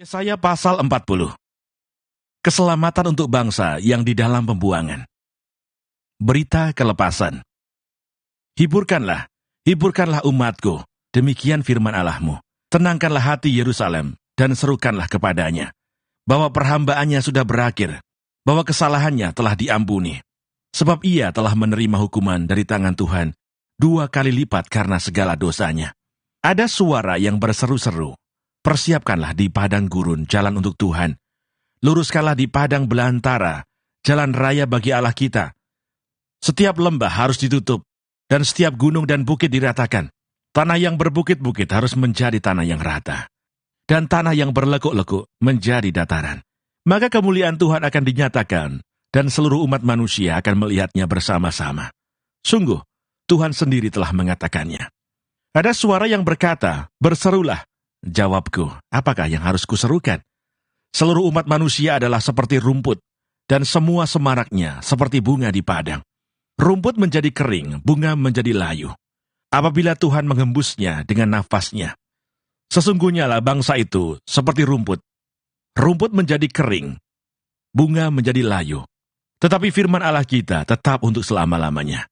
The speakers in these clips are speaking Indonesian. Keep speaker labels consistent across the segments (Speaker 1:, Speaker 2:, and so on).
Speaker 1: Yesaya pasal 40. Keselamatan untuk bangsa yang di dalam pembuangan. Berita kelepasan. Hiburkanlah, hiburkanlah umatku, demikian firman Allahmu. Tenangkanlah hati Yerusalem, dan serukanlah kepadanya, bahwa perhambaannya sudah berakhir, bahwa kesalahannya telah diampuni. Sebab ia telah menerima hukuman dari tangan Tuhan 2 kali lipat karena segala dosanya. Ada suara yang berseru-seru, persiapkanlah di padang gurun jalan untuk Tuhan. Luruskanlah di padang belantara, jalan raya bagi Allah kita. Setiap lembah harus ditutup, dan setiap gunung dan bukit diratakan. Tanah yang berbukit-bukit harus menjadi tanah yang rata, dan tanah yang berlekuk-lekuk menjadi dataran. Maka kemuliaan Tuhan akan dinyatakan, dan seluruh umat manusia akan melihatnya bersama-sama. Sungguh, Tuhan sendiri telah mengatakannya. Ada suara yang berkata, berserulah. Jawabku, apakah yang harus kuserukan? Seluruh umat manusia adalah seperti rumput, dan semua semaraknya seperti bunga di padang. Rumput menjadi kering, bunga menjadi layu. Apabila Tuhan menghembusnya dengan nafasnya. Sesungguhnya lah bangsa itu seperti rumput. Rumput menjadi kering, bunga menjadi layu. Tetapi firman Allah kita tetap untuk selama-lamanya.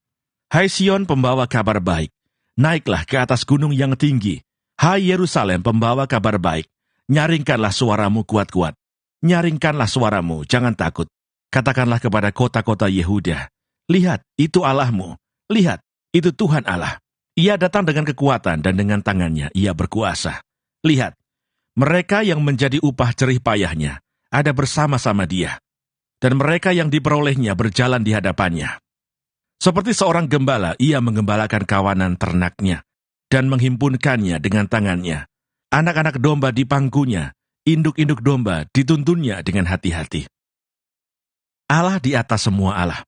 Speaker 1: Hai Sion pembawa kabar baik, naiklah ke atas gunung yang tinggi. Hai Yerusalem pembawa kabar baik, nyaringkanlah suaramu kuat-kuat. Nyaringkanlah suaramu, jangan takut. Katakanlah kepada kota-kota Yehuda, lihat, itu Allahmu. Lihat, itu Tuhan Allah. Ia datang dengan kekuatan dan dengan tangannya ia berkuasa. Lihat, mereka yang menjadi upah jerih payahnya ada bersama-sama dia. Dan mereka yang diperolehnya berjalan di hadapannya. Seperti seorang gembala, ia menggembalakan kawanan ternaknya dan menghimpunkannya dengan tangannya. Anak-anak domba dipangkunya, induk-induk domba dituntunnya dengan hati-hati. Allah di atas semua Allah.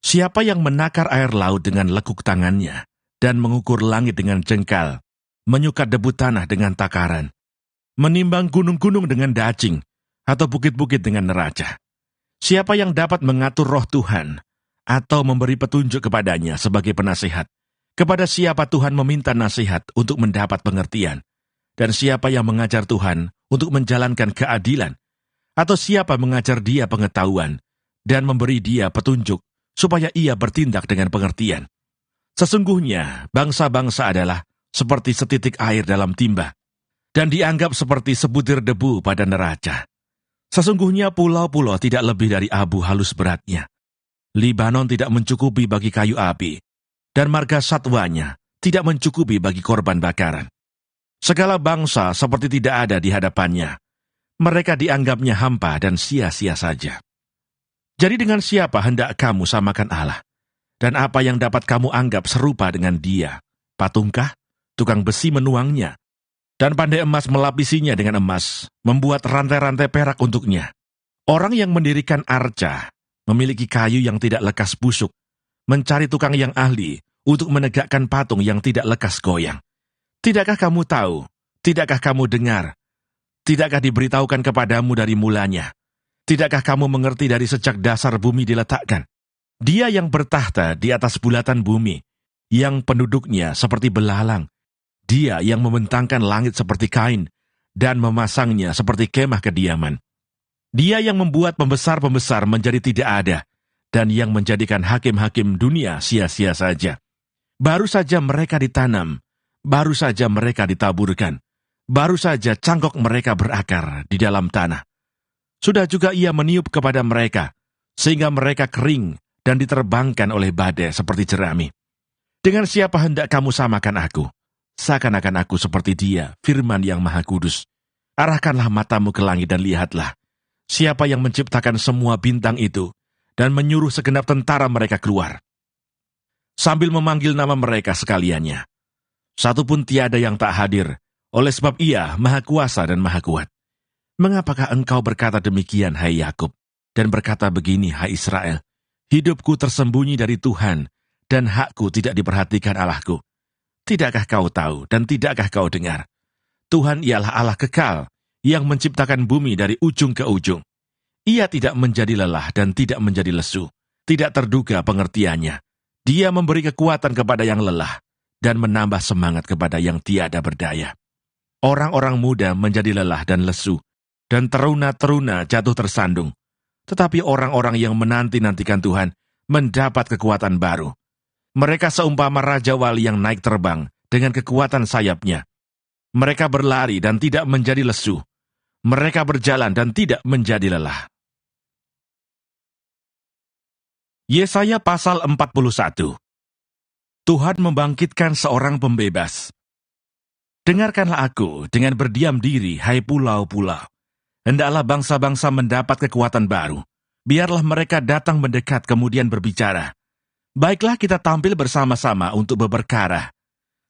Speaker 1: Siapa yang menakar air laut dengan lekuk tangannya, dan mengukur langit dengan jengkal, menyukat debu tanah dengan takaran, menimbang gunung-gunung dengan dacing, atau bukit-bukit dengan neraca. Siapa yang dapat mengatur roh Tuhan, atau memberi petunjuk kepadanya sebagai penasihat? Kepada siapa Tuhan meminta nasihat untuk mendapat pengertian? Dan siapa yang mengajar Tuhan untuk menjalankan keadilan? Atau siapa mengajar dia pengetahuan dan memberi dia petunjuk supaya ia bertindak dengan pengertian? Sesungguhnya bangsa-bangsa adalah seperti setitik air dalam timba, dan dianggap seperti sebutir debu pada neraca. Sesungguhnya pulau-pulau tidak lebih dari abu halus beratnya. Libanon tidak mencukupi bagi kayu api, dan marga satwanya tidak mencukupi bagi korban bakaran. Segala bangsa seperti tidak ada di hadapannya. Mereka dianggapnya hampa dan sia-sia saja. Jadi dengan siapa hendak kamu samakan Allah? Dan apa yang dapat kamu anggap serupa dengan dia? Patungkah? Tukang besi menuangnya, dan pandai emas melapisinya dengan emas, membuat rantai-rantai perak untuknya. Orang yang mendirikan arca memiliki kayu yang tidak lekas busuk, mencari tukang yang ahli untuk menegakkan patung yang tidak lekas goyang. Tidakkah kamu tahu? Tidakkah kamu dengar? Tidakkah diberitahukan kepadamu dari mulanya? Tidakkah kamu mengerti dari sejak dasar bumi diletakkan? Dia yang bertahta di atas bulatan bumi, yang penduduknya seperti belalang. Dia yang membentangkan langit seperti kain, dan memasangnya seperti kemah kediaman. Dia yang membuat pembesar-pembesar menjadi tidak ada, dan yang menjadikan hakim-hakim dunia sia-sia saja. Baru saja mereka ditanam, baru saja mereka ditaburkan, baru saja cangkok mereka berakar di dalam tanah. Sudah juga ia meniup kepada mereka, sehingga mereka kering dan diterbangkan oleh badai seperti jerami. Dengan siapa hendak kamu samakan aku? Seakan-akan aku seperti dia, firman yang maha kudus. Arahkanlah matamu ke langit dan lihatlah. Siapa yang menciptakan semua bintang itu, dan menyuruh segenap tentara mereka keluar, sambil memanggil nama mereka sekaliannya. Satu pun tiada yang tak hadir, oleh sebab ia maha kuasa dan maha kuat. Mengapakah engkau berkata demikian, hai Yakub, dan berkata begini, hai Israel? Hidupku tersembunyi dari Tuhan, dan hakku tidak diperhatikan Allahku. Tidakkah kau tahu, dan tidakkah kau dengar? Tuhan ialah Allah kekal, yang menciptakan bumi dari ujung ke ujung. Ia tidak menjadi lelah dan tidak menjadi lesu, tidak terduga pengertiannya. Dia memberi kekuatan kepada yang lelah, dan menambah semangat kepada yang tiada berdaya. Orang-orang muda menjadi lelah dan lesu, dan teruna-teruna jatuh tersandung. Tetapi orang-orang yang menanti-nantikan Tuhan mendapat kekuatan baru. Mereka seumpama Raja Wali yang naik terbang dengan kekuatan sayapnya. Mereka berlari dan tidak menjadi lesu. Mereka berjalan dan tidak menjadi lelah. Yesaya pasal 41. Tuhan membangkitkan seorang pembebas. Dengarkanlah aku dengan berdiam diri, hai pulau-pulau. Hendaklah bangsa-bangsa mendapat kekuatan baru. Biarlah mereka datang mendekat kemudian berbicara. Baiklah kita tampil bersama-sama untuk berperkara.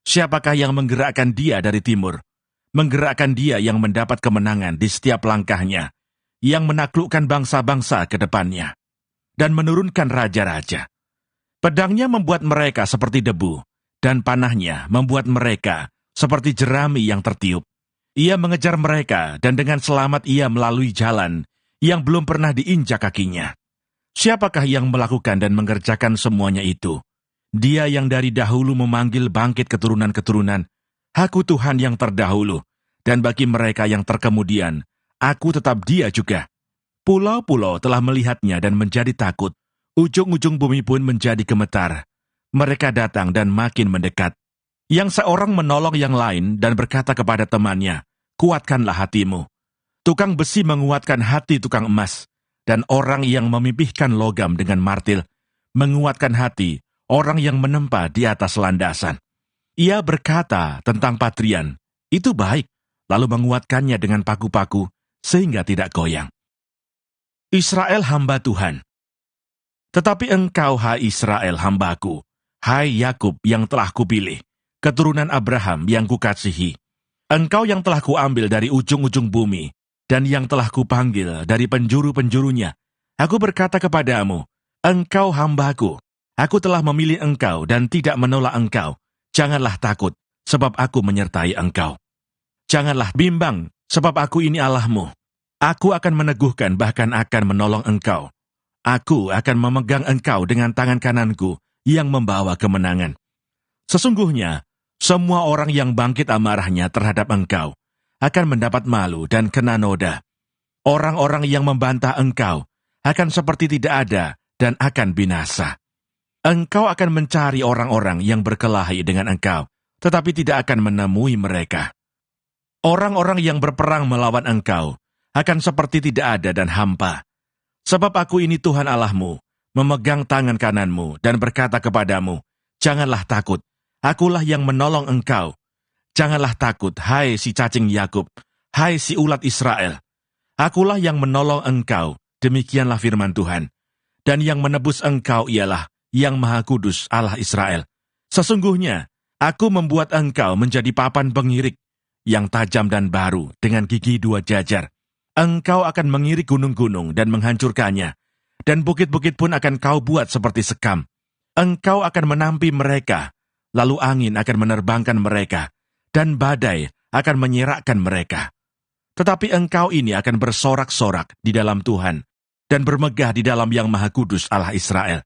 Speaker 1: Siapakah yang menggerakkan dia dari timur? Menggerakkan dia yang mendapat kemenangan di setiap langkahnya, yang menaklukkan bangsa-bangsa ke depannya, dan menurunkan raja-raja. Pedangnya membuat mereka seperti debu, dan panahnya membuat mereka seperti jerami yang tertiup. Ia mengejar mereka, dan dengan selamat ia melalui jalan yang belum pernah diinjak kakinya. Siapakah yang melakukan dan mengerjakan semuanya itu? Dia yang dari dahulu memanggil bangkit keturunan-keturunan, Aku Tuhan yang terdahulu, dan bagi mereka yang terkemudian, Aku tetap Dia juga. Pulau-pulau telah melihatnya dan menjadi takut, ujung-ujung bumi pun menjadi gemetar. Mereka datang dan makin mendekat. Yang seorang menolong yang lain dan berkata kepada temannya, Kuatkanlah hatimu. Tukang besi menguatkan hati tukang emas, dan orang yang memipihkan logam dengan martil menguatkan hati orang yang menempa di atas landasan. Ia berkata tentang patrian, itu baik, lalu menguatkannya dengan paku-paku sehingga tidak goyang. Israel hamba Tuhan. Tetapi engkau, hai Israel hambaku, hai Yakub yang telah kupilih, keturunan Abraham yang kukasihi. Engkau yang telah kuambil dari ujung-ujung bumi, dan yang telah kupanggil dari penjuru-penjurunya. Aku berkata kepadamu, engkau hambaku, aku telah memilih engkau dan tidak menolak engkau. Janganlah takut, sebab aku menyertai engkau. Janganlah bimbang, sebab aku ini Allahmu. Aku akan meneguhkan bahkan akan menolong engkau. Aku akan memegang engkau dengan tangan kananku yang membawa kemenangan. Sesungguhnya, semua orang yang bangkit amarahnya terhadap engkau akan mendapat malu dan kena noda. Orang-orang yang membantah engkau akan seperti tidak ada dan akan binasa. Engkau akan mencari orang-orang yang berkelahi dengan engkau, tetapi tidak akan menemui mereka. Orang-orang yang berperang melawan engkau akan seperti tidak ada dan hampa. Sebab aku ini Tuhan Allahmu, memegang tangan kananmu dan berkata kepadamu, Janganlah takut, akulah yang menolong engkau. Janganlah takut, hai si cacing Yakub, hai si ulat Israel. Akulah yang menolong engkau, demikianlah firman Tuhan. Dan yang menebus engkau ialah yang Maha Kudus Allah Israel. Sesungguhnya, aku membuat engkau menjadi papan pengirik, yang tajam dan baru dengan gigi dua jajar. Engkau akan mengirik gunung-gunung dan menghancurkannya, dan bukit-bukit pun akan kau buat seperti sekam. Engkau akan menampi mereka, lalu angin akan menerbangkan mereka, dan badai akan menyerakkan mereka. Tetapi engkau ini akan bersorak-sorak di dalam Tuhan, dan bermegah di dalam Yang Maha Kudus Allah Israel.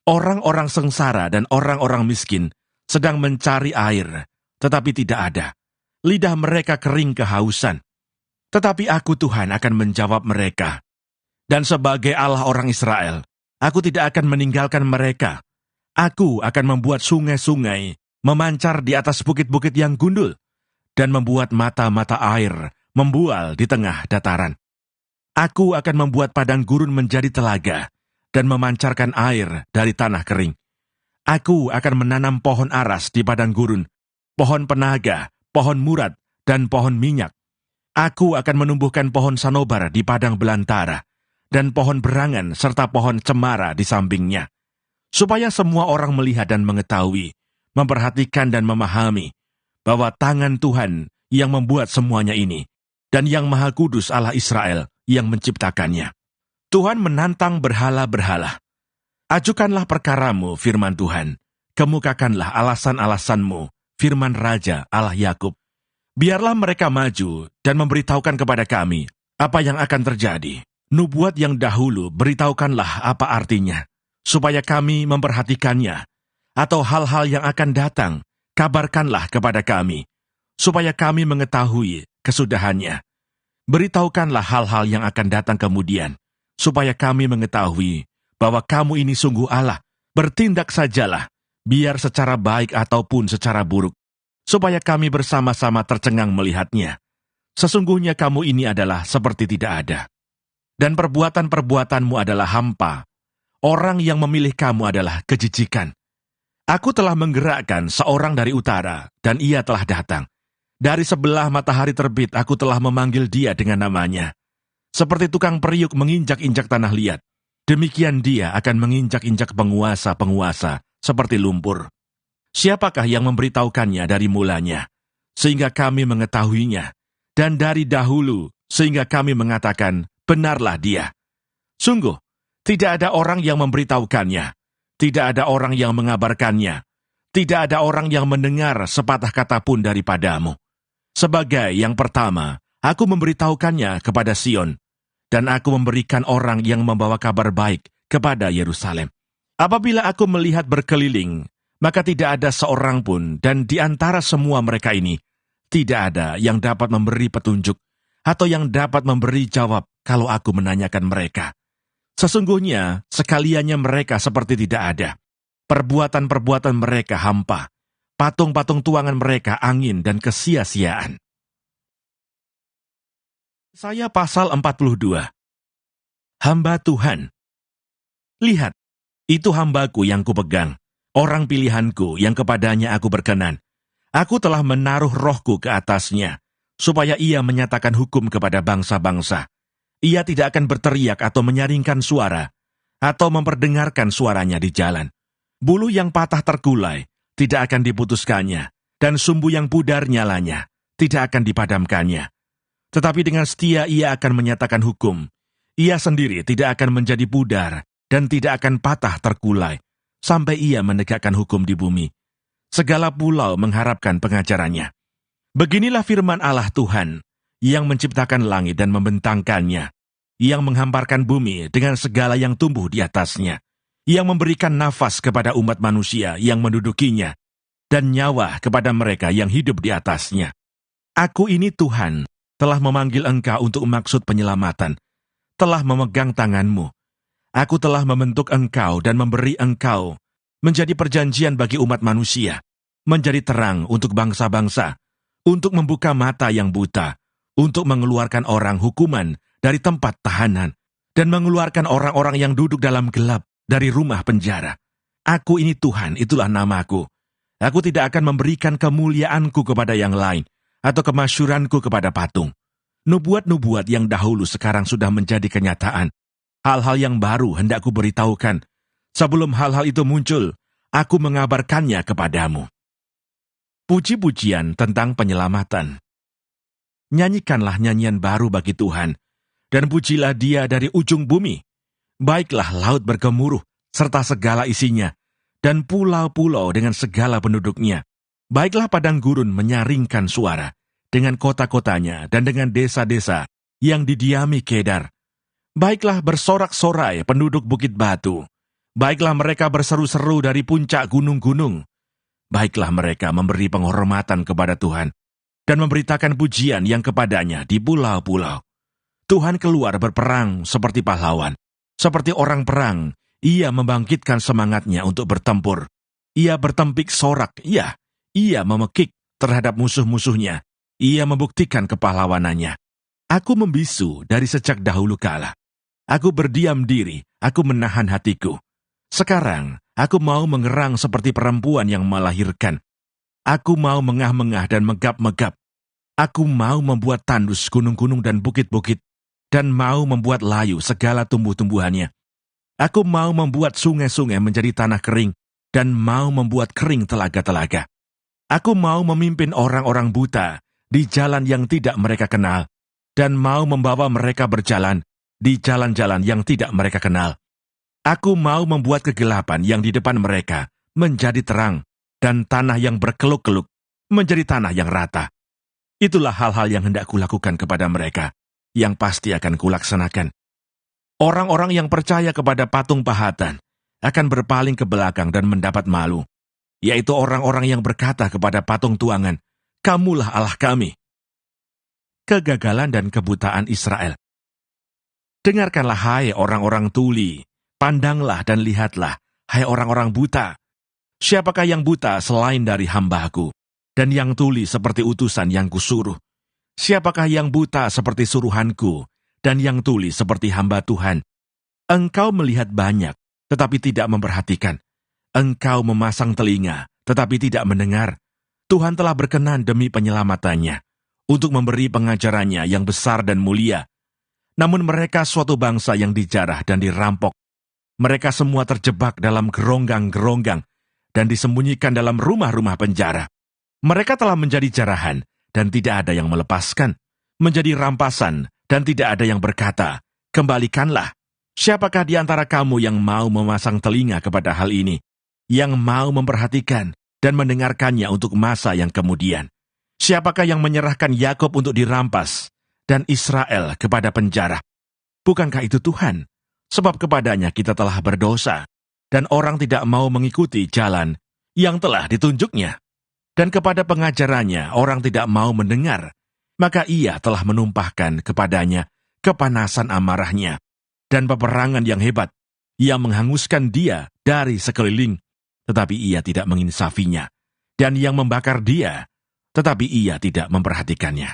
Speaker 1: Orang-orang sengsara dan orang-orang miskin sedang mencari air, tetapi tidak ada. Lidah mereka kering kehausan. Tetapi aku Tuhan akan menjawab mereka. Dan sebagai Allah orang Israel, aku tidak akan meninggalkan mereka. Aku akan membuat sungai-sungai memancar di atas bukit-bukit yang gundul, dan membuat mata-mata air membual di tengah dataran. Aku akan membuat padang gurun menjadi telaga, dan memancarkan air dari tanah kering. Aku akan menanam pohon aras di padang gurun, pohon penaga, pohon murad, dan pohon minyak. Aku akan menumbuhkan pohon sanobar di padang belantara, dan pohon berangan serta pohon cemara di sampingnya, supaya semua orang melihat dan mengetahui, memperhatikan dan memahami, bahwa tangan Tuhan yang membuat semuanya ini, dan Yang Maha Kudus Allah Israel yang menciptakannya. Tuhan menantang berhala-berhala. Ajukanlah perkaramu, firman Tuhan. Kemukakanlah alasan-alasanmu, firman Raja Allah Yakub. Biarlah mereka maju dan memberitahukan kepada kami apa yang akan terjadi. Nubuat yang dahulu beritahukanlah apa artinya, supaya kami memperhatikannya. Atau hal-hal yang akan datang, kabarkanlah kepada kami, supaya kami mengetahui kesudahannya. Beritahukanlah hal-hal yang akan datang kemudian, supaya kami mengetahui bahwa kamu ini sungguh Allah. Bertindak sajalah, biar secara baik ataupun secara buruk, supaya kami bersama-sama tercengang melihatnya. Sesungguhnya kamu ini adalah seperti tidak ada. Dan perbuatan-perbuatanmu adalah hampa. Orang yang memilih kamu adalah kejijikan. Aku telah menggerakkan seorang dari utara, dan ia telah datang. Dari sebelah matahari terbit, aku telah memanggil dia dengan namanya. Seperti tukang periuk menginjak-injak tanah liat, demikian dia akan menginjak-injak penguasa-penguasa seperti lumpur. Siapakah yang memberitahukannya dari mulanya, sehingga kami mengetahuinya, dan dari dahulu, sehingga kami mengatakan, benarlah dia. Sungguh, tidak ada orang yang memberitahukannya, tidak ada orang yang mengabarkannya, tidak ada orang yang mendengar sepatah kata pun daripadamu. Sebagai yang pertama, aku memberitahukannya kepada Sion, dan aku memberikan orang yang membawa kabar baik kepada Yerusalem. Apabila aku melihat berkeliling, maka tidak ada seorang pun, dan di antara semua mereka ini, tidak ada yang dapat memberi petunjuk, atau yang dapat memberi jawab kalau aku menanyakan mereka. Sesungguhnya, sekaliannya mereka seperti tidak ada. Perbuatan-perbuatan mereka hampa. Patung-patung tuangan mereka angin dan kesia-siaan. Yesaya pasal 42. Hamba Tuhan. Lihat, itu hambaku yang kupegang, orang pilihanku yang kepadanya aku berkenan. Aku telah menaruh rohku ke atasnya, supaya ia menyatakan hukum kepada bangsa-bangsa. Ia tidak akan berteriak atau menyaringkan suara, atau memperdengarkan suaranya di jalan. Bulu yang patah terkulai tidak akan diputuskannya, dan sumbu yang pudar nyalanya tidak akan dipadamkannya. Tetapi dengan setia ia akan menyatakan hukum. Ia sendiri tidak akan menjadi pudar, dan tidak akan patah terkulai, sampai ia menegakkan hukum di bumi. Segala pulau mengharapkan pengajarannya. Beginilah firman Allah Tuhan, yang menciptakan langit dan membentangkannya, yang menghamparkan bumi dengan segala yang tumbuh di atasnya, yang memberikan nafas kepada umat manusia yang mendudukinya, dan nyawa kepada mereka yang hidup di atasnya. Aku ini Tuhan, telah memanggil engkau untuk maksud penyelamatan, telah memegang tanganmu. Aku telah membentuk engkau dan memberi engkau menjadi perjanjian bagi umat manusia, menjadi terang untuk bangsa-bangsa, untuk membuka mata yang buta, untuk mengeluarkan orang hukuman dari tempat tahanan, dan mengeluarkan orang-orang yang duduk dalam gelap dari rumah penjara. Aku ini Tuhan, itulah namaku. Aku tidak akan memberikan kemuliaanku kepada yang lain, atau kemasyuranku kepada patung. Nubuat-nubuat yang dahulu sekarang sudah menjadi kenyataan. Hal-hal yang baru hendak ku beritahukan. Sebelum hal-hal itu muncul, aku mengabarkannya kepadamu. Puji-pujian tentang penyelamatan. Nyanyikanlah nyanyian baru bagi Tuhan, dan pujilah dia dari ujung bumi. Baiklah laut bergemuruh, serta segala isinya, dan pulau-pulau dengan segala penduduknya. Baiklah padang gurun menyaringkan suara, dengan kota-kotanya dan dengan desa-desa yang didiami Kedar. Baiklah bersorak-sorai penduduk Bukit Batu. Baiklah mereka berseru-seru dari puncak gunung-gunung. Baiklah mereka memberi penghormatan kepada Tuhan, dan memberitakan pujian yang kepadanya di pulau-pulau. Tuhan keluar berperang seperti pahlawan. Seperti orang perang, ia membangkitkan semangatnya untuk bertempur. Ia bertempik sorak, ia memekik terhadap musuh-musuhnya. Ia membuktikan kepahlawanannya. Aku membisu dari sejak dahulu kala. Aku berdiam diri, aku menahan hatiku. Sekarang, aku mau mengerang seperti perempuan yang melahirkan. Aku mau mengah-mengah dan megap-megap. Aku mau membuat tandus gunung-gunung dan bukit-bukit, dan mau membuat layu segala tumbuh-tumbuhannya. Aku mau membuat sungai-sungai menjadi tanah kering, dan mau membuat kering telaga-telaga. Aku mau memimpin orang-orang buta di jalan yang tidak mereka kenal, dan mau membawa mereka berjalan di jalan-jalan yang tidak mereka kenal. Aku mau membuat kegelapan yang di depan mereka menjadi terang, dan tanah yang berkeluk-keluk menjadi tanah yang rata. Itulah hal-hal yang hendak kulakukan kepada mereka, yang pasti akan kulaksanakan. Orang-orang yang percaya kepada patung pahatan akan berpaling ke belakang dan mendapat malu, yaitu orang-orang yang berkata kepada patung tuangan, Kamulah Allah kami. Kegagalan dan kebutaan Israel. Dengarkanlah, hai orang-orang tuli, pandanglah dan lihatlah, hai orang-orang buta. Siapakah yang buta selain dari hamba-Ku, dan yang tuli seperti utusan yang kusuruh? Siapakah yang buta seperti suruhanku, dan yang tuli seperti hamba Tuhan? Engkau melihat banyak, tetapi tidak memperhatikan. Engkau memasang telinga, tetapi tidak mendengar. Tuhan telah berkenan demi penyelamatannya, untuk memberi pengajarannya yang besar dan mulia. Namun mereka suatu bangsa yang dijarah dan dirampok. Mereka semua terjebak dalam geronggang-geronggang, dan disembunyikan dalam rumah-rumah penjara. Mereka telah menjadi jarahan, dan tidak ada yang melepaskan. Menjadi rampasan, dan tidak ada yang berkata, kembalikanlah. Siapakah di antara kamu yang mau memasang telinga kepada hal ini, yang mau memperhatikan dan mendengarkannya untuk masa yang kemudian? Siapakah yang menyerahkan Yakub untuk dirampas dan Israel kepada penjara? Bukankah itu Tuhan? Sebab kepadanya kita telah berdosa, dan orang tidak mau mengikuti jalan yang telah ditunjuknya. Dan kepada pengajarannya orang tidak mau mendengar, maka ia telah menumpahkan kepadanya kepanasan amarahnya, dan peperangan yang hebat, yang menghanguskan dia dari sekeliling, tetapi ia tidak menginsafinya, dan yang membakar dia, tetapi ia tidak memperhatikannya.